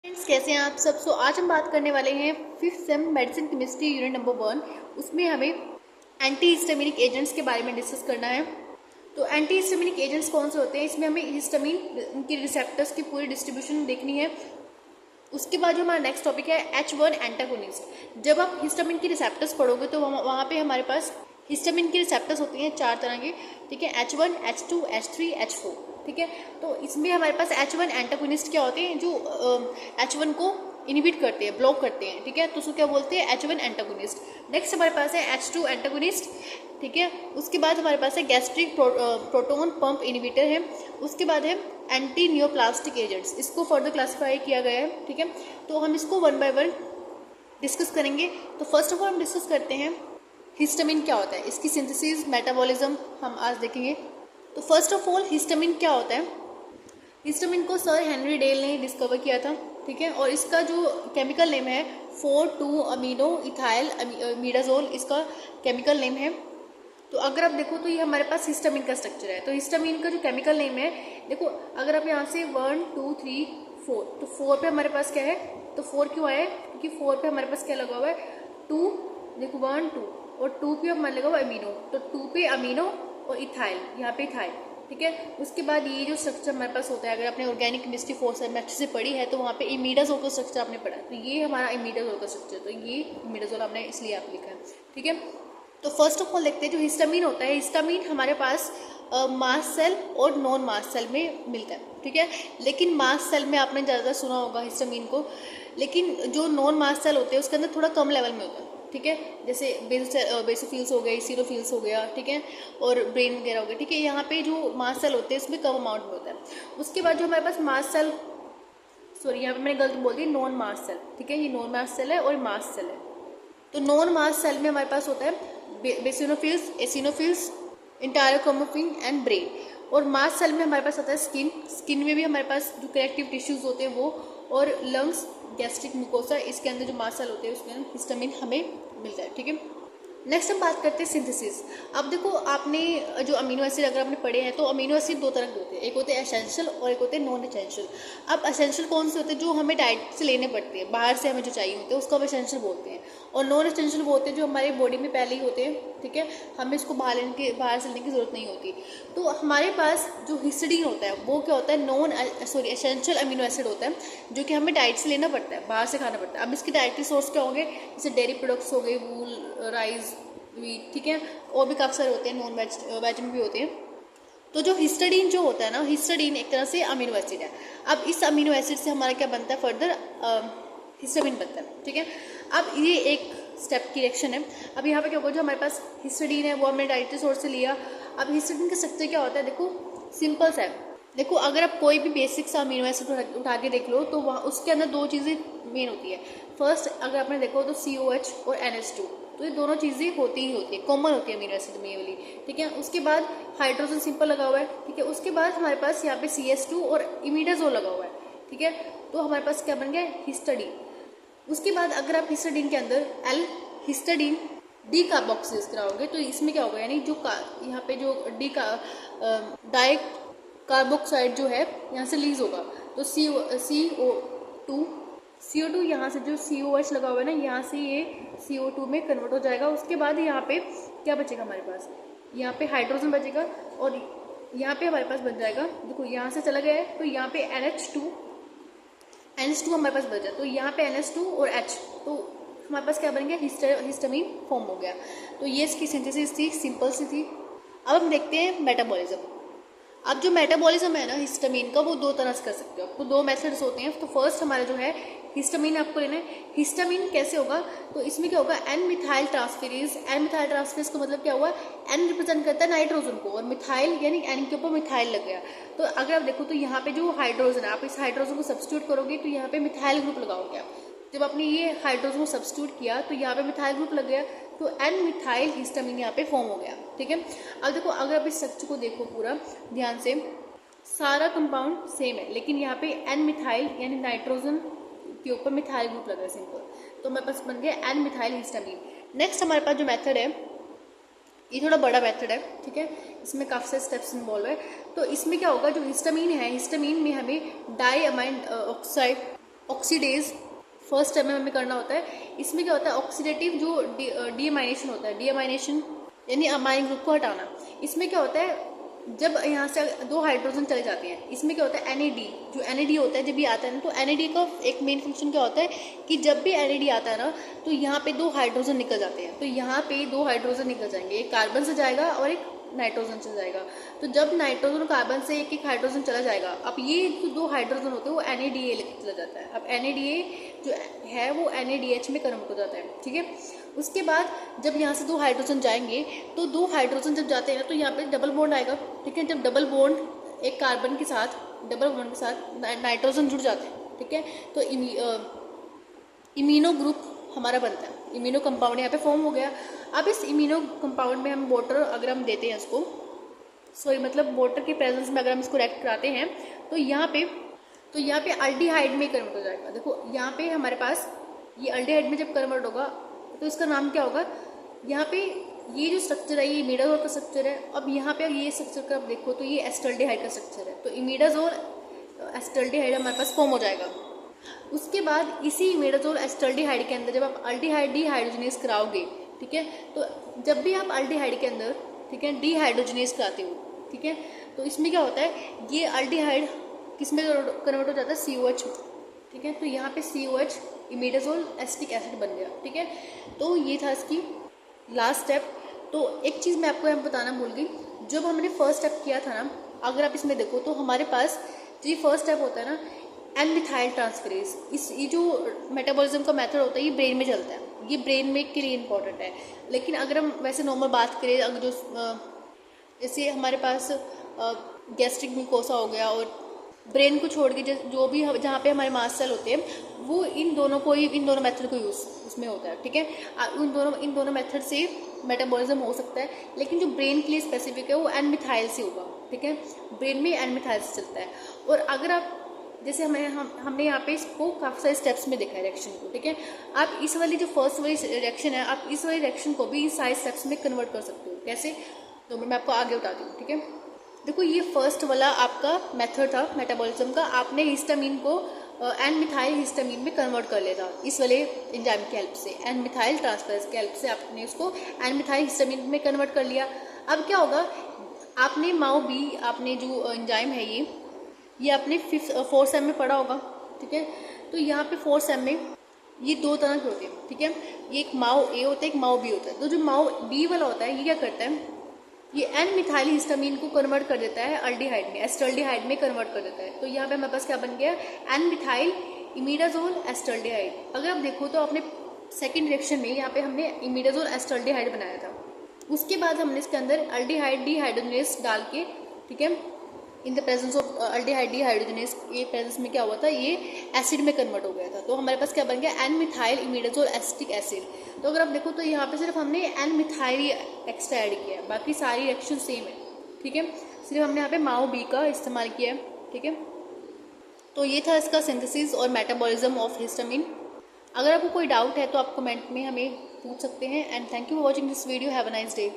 Friends, कैसे हैं आप सब। आज हम बात करने वाले हैं fifth sem medicine chemistry unit number 1। उसमें हमें एंटी हिस्टामिनिक एजेंट्स के बारे में डिस्कस करना है। तो एंटी हिस्टामिनिक एजेंट्स कौन से होते हैं, इसमें हमें हिस्टामिन उनकी रिसेप्टर्स की पूरी डिस्ट्रीब्यूशन देखनी है। उसके बाद जो हमारा नेक्स्ट टॉपिक है H1 एंटागोनिस्ट। जब आप हिस्टामिन की रिसेप्टर्स पढ़ोगे तो वहाँ पे हमारे पास हिस्टामिन की रिसेप्टर्स होती हैं 4 तरह की, ठीक है। H1, H2, H3, H4, ठीक है। तो इसमें हमारे पास H1 एंटागोनिस्ट क्या होते हैं, जो H1 को इनहिबिट करते हैं, ब्लॉक करते हैं, ठीक है। तो उसको क्या बोलते हैं, H1 एंटागोनिस्ट। नेक्स्ट हमारे पास है H2 एंटागोनिस्ट, ठीक है। उसके बाद हमारे पास है गैस्ट्रिक प्रोटोन पंप इनहिबिटर है। उसके बाद है एंटी नियोप्लास्टिक एजेंट्स, इसको फर्दर क्लासीफाई किया गया है, ठीक है। तो हम इसको वन बाय वन डिस्कस करेंगे। तो फर्स्ट ऑफ ऑल हम डिस्कस करते हैं हिस्टामिन क्या होता है, इसकी सिंथेसिस, मेटाबॉलिज्म हम आज देखेंगे। तो फर्स्ट ऑफ ऑल हिस्टामिन क्या होता है। हिस्टामिन को सर हेनरी डेल ने डिस्कवर किया था, ठीक है। और इसका जो केमिकल नेम है 4,2 अमीनो इथाइल मीडाजोल, इसका केमिकल नेम है। तो अगर आप देखो तो ये हमारे पास हिस्टामिन का स्ट्रक्चर है। तो हिस्टामिन का जो केमिकल नेम है, देखो अगर आप यहाँ से 1, 2, 3, 4, तो 4 पे हमारे पास क्या है, तो 4 क्यों आया है, क्योंकि 4 पे हमारे पास क्या लगा हुआ है, 2, देखो 1, 2 और 2 पे हमारे लगा हुआ अमीनो, तो 2 पे अमीनो और इथाइल, यहाँ पे इथाइल, ठीक है। उसके बाद ये जो स्ट्रक्चर हमारे पास होता है, अगर आपने ऑर्गेनिक केमिस्ट्री 4 में अच्छे से पढ़ी है तो वहाँ पे इमीडाजोल का स्ट्रक्चर आपने पढ़ा, तो ये हमारा इमीडाजोल का स्ट्रक्चर, तो ये इमीडाजोल आपने इसलिए आप लिखा है, ठीक है। तो फर्स्ट ऑफ ऑल देखते हैं जो हिस्टामिन होता है। हिस्टामिन हमारे पास मास्ट सेल और नॉन मास्ट सेल में मिलता है, ठीक है। लेकिन मास्ट सेल में आपने ज़्यादा सुना होगा हिस्टामिन को, लेकिन जो नॉन मास्ट सेल होते हैं उसके अंदर थोड़ा कम लेवल में होता है, ठीक है। जैसे बेसोफिल्स हो गए, सीरोफिल्स हो गया, ठीक है, और ब्रेन वगैरह हो गया, ठीक है। यहाँ पे जो मास्ट सेल होते हैं उसमें कम अमाउंट में होता है। उसके बाद जो हमारे पास मास्ट सेल, सॉरी यहाँ पे मैंने गलत बोल दी, नॉन मास्ट सेल, ठीक है। ये नॉन मास्ट सेल है और मास्ट सेल है। तो नॉन मास्ट सेल में हमारे पास होता है बेसिनोफिल्स, एसिनोफिल्स, इंटारोक्रोमोफिन एंड ब्रेन। और मास्ट सेल में हमारे पास आता है स्किन। स्किन में भी हमारे पास जो कनेक्टिव टिश्यूज होते हैं वो, और लंग्स, गैस्ट्रिक म्यूकोसा, इसके अंदर जो मास्ट सेल होते हैं उसमें हिस्टामिन हमें मिलता है, ठीक है। नेक्स्ट हम बात करते हैं सिंथेसिस। अब देखो आपने जो अमीनो एसिड अगर आपने पढ़े हैं तो अमीनो एसिड 2 तरह के होते हैं, एक होते हैं एसेंशियल और एक होते हैं नॉन एसेंशियल। अब एसेंशियल कौन से होते हैं, जो हमें डाइट से लेने पड़ते हैं, बाहर से हमें जो चाहिए होते हैं उसको हम एसेंशियल बोलते हैं। और नॉन एसेंशियल वो होते हैं जो हमारी बॉडी में पहले ही होते हैं, ठीक है, हमें इसको बाहर से लेने की जरूरत नहीं होती। तो हमारे पास जो हिस्टिडीन होता है वो क्या होता है, एसेंशियल अमीनो एसिड होता है, जो कि हमें डाइट से लेना पड़ता है, बाहर से खाना पड़ता है। अब इसके डाइटरी सोर्स क्या होंगे, जैसे डेयरी प्रोडक्ट्स हो गए, वूल, राइस, वीट, ठीक है, और भी काफ़ी सारे होते हैं, नॉन वेज में भी होते हैं। तो जो हिस्टाडीन जो होता है ना, हिस्टाडीन एक तरह से अमीनो एसिड है। अब इस अमीनो एसिड से हमारा क्या बनता है, फर्दर हिस्टामिन बनता है, ठीक है। अब ये एक स्टेप की रिएक्शन है। अब यहाँ पे क्या होगा, जो हमारे पास हिस्टाडीन है वो हमने डाइटरी सोर्स से लिया। अब हिस्टाडीन का स्ट्रक्चर क्या होता है, देखो सिंपल सा है। देखो अगर आप कोई भी बेसिक सा अमीनो एसिड उठा के देख लो तो वहाँ उसके अंदर 2 चीज़ें मेन होती है। फर्स्ट अगर आपने देखो तो COH और NH2, तो ये दोनों चीज़ें होती ही होती है, कॉमन होती है अमीनो एसिड में ये वाली, ठीक है। उसके बाद हाइड्रोजन सिंपल लगा हुआ है, ठीक है। उसके बाद हमारे पास यहाँ पे CS2 और इमिडाजोल लगा हुआ है, ठीक है। तो हमारे पास क्या बन गया, हिस्टाडीन। उसके बाद अगर आप हिस्टाडीन के अंदर हिस्टाडीन डी कार्बोक्सिलेज कराओगे तो इसमें क्या होगा, यानी जो यहाँ पे जो डाई कार्बोक्साइड जो है यहाँ से रिलीज होगा, तो CO2 यहाँ से जो COH लगा हुआ है ना, यहाँ से ये CO2 में कन्वर्ट हो जाएगा। उसके बाद यहाँ पे क्या बचेगा हमारे पास, यहाँ पे हाइड्रोजन बचेगा और यहाँ पे हमारे पास बन जाएगा, देखो यहाँ से चला गया है तो यहाँ पे NH2 हमारे पास बचा, तो यहाँ पे NH2 और H, तो हमारे पास क्या बन गया, हिस्टामिन फॉर्म हो गया। तो ये इसकी सिंथेसिस थी, सिंपल सी थी। अब हम देखते हैं मेटाबॉलिज्म। अब जो मेटाबॉलिज्म है ना हिस्टामिन का, वो 2 तरह से कर सकते हो, आपको 2 मेथड्स होते हैं। तो फर्स्ट हमारा जो है हिस्टामिन आपको लेना है। हिस्टामिन कैसे होगा, तो इसमें क्या होगा, N methyl transferase. N methyl transferase का मतलब क्या हुआ, N रिप्रेजेंट करता है नाइट्रोजन को और मिथाइल यानी N के ऊपर मिथाइल लग गया। तो अगर आप देखो तो यहाँ पे जो हाइड्रोजन है, आप इस हाइड्रोजन को सब्स्टिट्यूट करोगे तो यहाँ पे मिथाइल ग्रुप लगाओगे आप। जब आपने ये हाइड्रोजन को सब्स्टिट्यूट किया तो यहाँ पे मिथाइल ग्रुप लग गया, तो N मिथाइल हिस्टामिन यहाँ पे फॉर्म हो गया, ठीक है। अब देखो अगर आप इस स्ट्रक्चर को देखो पूरा ध्यान से, सारा कंपाउंड सेम है, लेकिन यहाँ पे N मिथाइल यानी नाइट्रोजन के ऊपर मिथाइल ग्रुप लग रहा है, सिंपल। तो हमारे पास बन गया N मिथाइल हिस्टामिन। नेक्स्ट हमारे पास जो मेथड है ये थोड़ा बड़ा मेथड है, ठीक है, इसमें काफ़ी सारे स्टेप्स इन्वॉल्व है। तो इसमें क्या होगा, जो हिस्टामिन है, हिस्टामिन में हमें diamine oxide oxidase first step में हमें करना होता है। इसमें क्या होता है, ऑक्सीडेटिव जो डीअमाइनेशन होता है, डीअमाइनेशन यानी अमाइन ग्रुप को हटाना। इसमें क्या होता है, जब यहाँ से 2 हाइड्रोजन चले जाते हैं, इसमें क्या होता है NAD, जो NAD होता है जब भी आता है ना, तो NAD का एक मेन फंक्शन क्या होता है कि जब भी NAD आता है ना तो यहाँ पे 2 हाइड्रोजन निकल जाते हैं। तो यहाँ पे 2 हाइड्रोजन निकल जाएंगे, एक कार्बन से जाएगा और एक नाइट्रोजन से जाएगा। तो जब नाइट्रोजन कार्बन से एक हाइड्रोजन चला जाएगा, अब ये जो 2 हाइड्रोजन होते हैं वो NADA लेकर चला जाता है। अब NADA जो है वो NADH में कन्वर्ट हो जाता है, ठीक है। उसके बाद जब यहाँ से 2 हाइड्रोजन जाएंगे, तो 2 हाइड्रोजन जब जाते हैं ना तो यहाँ पे डबल बॉन्ड आएगा, ठीक है। जब डबल बॉन्ड एक कार्बन के साथ, डबल बॉन्ड के साथ नाइट्रोजन जुड़ जाते हैं, ठीक है, तो इम्यूनो ग्रुप हमारा बनता है, इम्यूनो कंपाउंड यहाँ पे फॉर्म हो गया। अब इस इम्यूनो कंपाउंड में हम वाटर अगर हम देते हैं इसको, मतलब वाटर के प्रेजेंस में अगर हम इसको रिएक्ट कराते हैं तो यहाँ पे अल्डिहाइड में कन्वर्ट हो जाएगा। देखो यहाँ पे हमारे पास ये अल्डिहाइड में जब कन्वर्ट होगा तो इसका नाम क्या होगा, यहाँ पे ये जो स्ट्रक्चर है ये इमिडाजोल का स्ट्रक्चर है। अब यहाँ पे ये स्ट्रक्चर का आप देखो तो ये एस्टल्डिहाइड का स्ट्रक्चर है, तो इमिडाजोल एस्टल्डिहाइड हमारे पास फॉर्म हो जाएगा। उसके बाद इसी इमिडाजोल एस्टल्डिहाइड के अंदर जब आप अल्डिहाइड डीहाइड्रोजनेज कराओगे, ठीक है, तो जब भी आप अल्डिहाइड के अंदर, ठीक है, डीहाइड्रोजनेज कराते हो, ठीक है, तो इसमें क्या होता है, ये अल्डिहाइड किस में कन्वर्ट हो जाता है, COH, ठीक है। तो यहाँ पे COH इमिडाजोल एसिटिक एसिड बन गया, ठीक है। तो ये था इसकी लास्ट स्टेप। तो एक चीज़ मैं आपको यहाँ बताना भूल गई, जब हमने फर्स्ट स्टेप किया था ना, अगर आप इसमें देखो तो हमारे पास जो ये फर्स्ट स्टेप होता है ना, एन मिथाइल ट्रांसफरेज, ये जो मेटाबॉलिज्म का मेथड होता है ये ब्रेन में चलता है, ये ब्रेन में के लिए इंपॉर्टेंट है। लेकिन अगर हम वैसे नॉर्मल बात करें, अगर जो जैसे हमारे पास गैस्ट्रिक ग्लूकोसा हो गया और ब्रेन को छोड़ के जो भी जहाँ पे हमारे मास्ट सेल होते हैं वो इन दोनों मेथड को यूज़ उसमें होता है, ठीक है। इन दोनों मेथड से मेटाबॉलिज्म हो सकता है, लेकिन जो ब्रेन के लिए स्पेसिफिक है वो एन मिथाइल से होगा, ठीक है। ब्रेन में एन मिथाइल से चलता है। और अगर आप जैसे हमने यहाँ पे इसको काफ़ी सारे स्टेप्स में देखा है रिएक्शन को, ठीक है। आप इस वाली जो फर्स्ट वाली रिएक्शन है, आप इस वाली रिएक्शन को भी इस सारे स्टेप्स में कन्वर्ट कर सकते हो। कैसे, तो मैं आपको आगे बताती हूँ, ठीक है। देखो ये फर्स्ट वाला आपका मेथड था मेटाबॉलिज्म का, आपने हिस्टामिन को एन मिथाइल हिस्टामिन में कन्वर्ट कर लिया था इस वाले एंजाइम की हेल्प से, एन मिथाइल ट्रांसफरेज की हेल्प से आपने उसको एन मिथाइल हिस्टामिन में कन्वर्ट कर लिया। अब क्या होगा, आपने MAO-B आपने जो एंजाइम है ये आपने 4th सेम में पढ़ा होगा, ठीक है। तो यहाँ पे 4th सेम में ये 2 तरह के होते हैं, ठीक है। ये एक MAO-A होता है, एक MAO-B होता है। तो जो MAO-B वाला होता है ये क्या करता है, ये एन मिथाइल हिस्टामिन को कन्वर्ट कर देता है अल्डिहाइड में, एस्टल्डिहाइड में कन्वर्ट कर देता है। तो यहाँ पे हमारे पास क्या बन गया, एन मिथाइल इमिडाजोल एस्टल्डिहाइड। अगर आप देखो तो आपने सेकंड रिएक्शन में यहाँ पे हमने इमिडाजोल एस्टल्डिहाइड बनाया था, उसके बाद हमने इसके अंदर अल्डिहाइड डीहाइड्रोजनेज डाल के, ठीक है, in the presence of aldehyde dehydrogenase, ये प्रेजेंस में क्या हुआ था, ये एसिड में कन्वर्ट हो गया था। तो हमारे पास क्या बन गया, N methyl imidazole acetic acid. तो अगर आप देखो तो यहाँ पे सिर्फ हमने एन मिथाइल एक्स्ट्रा ऐड किया है, बाकी सारी रिएक्शन सेम है, ठीक है। सिर्फ हमने यहाँ पे MAO-B का इस्तेमाल किया है, ठीक है। तो ये था इसका सिंथेसिस और मेटाबॉलिज्म ऑफ हिस्टामिन। अगर आपको कोई डाउट है तो आप कमेंट में हमें पूछ सकते हैं। And thank you for watching this video. Have a nice day.